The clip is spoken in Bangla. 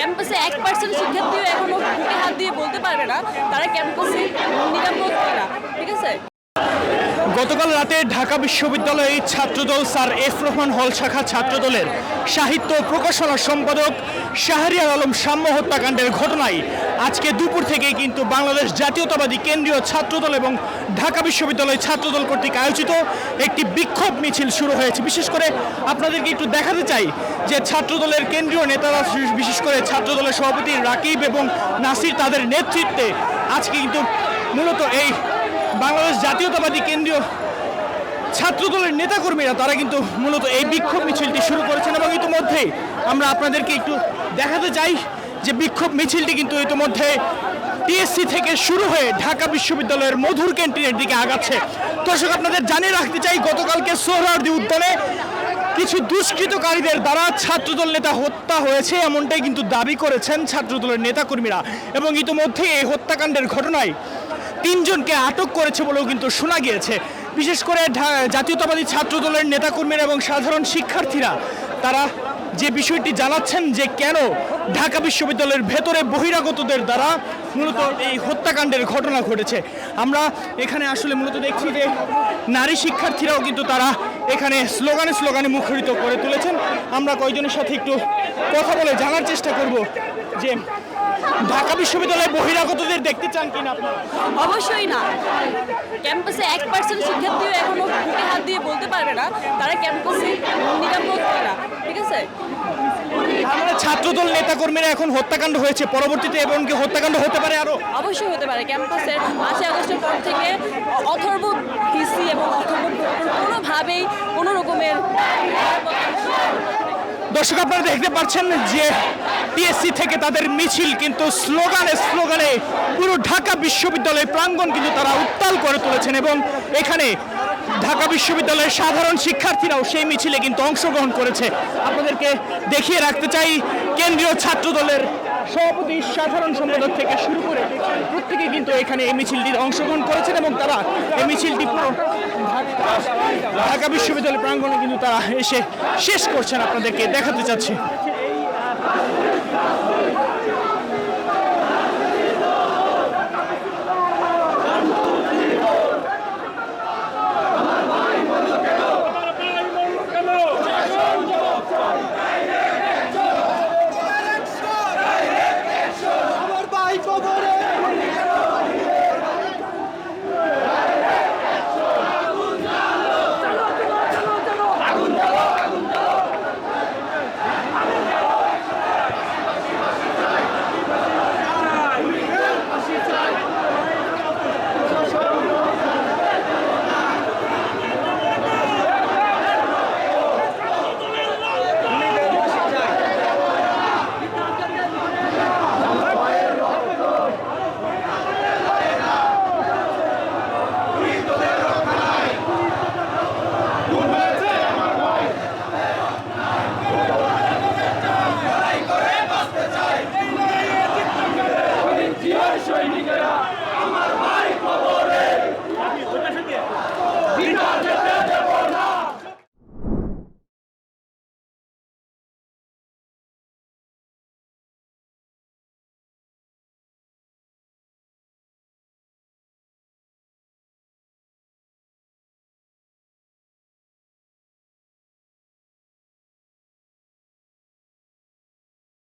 ক্যাম্পাসে 1% শিক্ষার্থীও এখনো বুকে হাত দিয়ে বলতে পারবে না তারা ক্যাম্পাসে নিরাপদ কিনা। ঠিক আছে। গতকাল রাতে ঢাকা বিশ্ববিদ্যালয়ের ছাত্রদল স্যার এফ রহমান হল শাখা ছাত্রদলের সাহিত্য প্রকাশনা সম্পাদক শাহরিয়ার আলম সাম্য হত্যাকাণ্ডের ঘটনায় আজকে দুপুর থেকে কিন্তু বাংলাদেশ জাতীয়তাবাদী কেন্দ্রীয় ছাত্রদল এবং ঢাকা বিশ্ববিদ্যালয় ছাত্রদল কর্তৃক আয়োজিত একটি বিক্ষোভ মিছিল শুরু হয়েছে। বিশেষ করে আপনাদেরকে একটু দেখাতে চাই যে ছাত্রদলের কেন্দ্রীয় নেতারা, বিশেষ করে ছাত্রদলের সভাপতি রাকিব এবং নাসির, তাদের নেতৃত্বে আজকে কিন্তু মূলত এই বাংলাদেশ জাতীয়তাবাদী কেন্দ্রীয় ছাত্রদলের নেতাকর্মীরা তারা কিন্তু মূলত এই বিক্ষোভ মিছিলটি শুরু করেছেন এবং ইতিমধ্যেই আমরা আপনাদেরকে একটু দেখাতে চাই যে বিক্ষোভ মিছিলটি কিন্তু ইতিমধ্যে টিএসসি থেকে শুরু হয়ে ঢাকা বিশ্ববিদ্যালয়ের মধুর ক্যান্টিনের দিকে আগাচ্ছে। দর্শক, আপনাদের জানিয়ে রাখতে চাই গতকালকে সোহরাওয়ার্দী উদ্যানে কিছু দুষ্কৃতকারীদের দ্বারা ছাত্রদল নেতা হত্যা হয়েছে এমনটাই কিন্তু দাবি করেছেন ছাত্রদলের নেতাকর্মীরা এবং ইতিমধ্যে এই হত্যাকাণ্ডের ঘটনায় 3 জনকে আটক করেছে বলেও কিন্তু শোনা গিয়েছে। বিশেষ করে জাতীয়তাবাদী ছাত্রদলের নেতাকর্মীরা এবং সাধারণ শিক্ষার্থীরা তারা যে বিষয়টি জানাচ্ছেন যে কেন ঢাকা বিশ্ববিদ্যালয়ের ভেতরে বহিরাগতদের দ্বারা মূলত এই হত্যাকাণ্ডের ঘটনা ঘটেছে। আমরা এখানে আসলে মূলত দেখছি যে নারী শিক্ষার্থীরাও কিন্তু তারা এখানে স্লোগানে মুখরিত করে তুলেছেন। আমরা কয়েকজনের সাথে একটু কথা বলে জানার চেষ্টা করব যে ঢাকা বিশ্ববিদ্যালয়ে বহিরাগতদের দেখতে চান কিনা আপনারা? অবশ্যই না। ক্যাম্পাসে 1% শিক্ষার্থীও এখনো বুকে হাত দিয়ে বলতে পারবে না তারা ক্যাম্পাসে নিরাপদ কিনা। ঠিক আছে। আমরা ছাত্রদল নেতাকর্মীরা এখন হত্যাকাণ্ড হয়েছে, পরবর্তীতে এবং কি হত্যাকাণ্ড হতে পারে আরো? অবশ্যই হতে পারে। ক্যাম্পাসের 5 আগস্টের পর থেকে অথর্ব ভিসি এবং অথর্ব কোনোভাবেই কোনো রকমের দর্শক, আপনারা দেখতে পাচ্ছেন যে টিএসসি থেকে তাদের মিছিল কিন্তু স্লোগানে পুরো ঢাকা বিশ্ববিদ্যালয় প্রাঙ্গণ কিন্তু তারা উত্তাল করে তুলেছেন এবং এখানে ঢাকা বিশ্ববিদ্যালয়ের সাধারণ শিক্ষার্থীরাও সেই মিছিলে কিন্তু অংশগ্রহণ করেছে। আপনাদেরকে দেখিয়ে রাখতে চাই কেন্দ্রীয় ছাত্রদলের সভাপতি, সাধারণ সম্পাদক থেকে শুরু করে প্রত্যেকে কিন্তু এখানে এই মিছিলটির অংশগ্রহণ করেছেন এবং তারা এই মিছিলটি পুরো ঢাকা বিশ্ববিদ্যালয় প্রাঙ্গণে কিন্তু তারা এসে শেষ করছেন। আপনাদেরকে দেখাতে চাচ্ছি।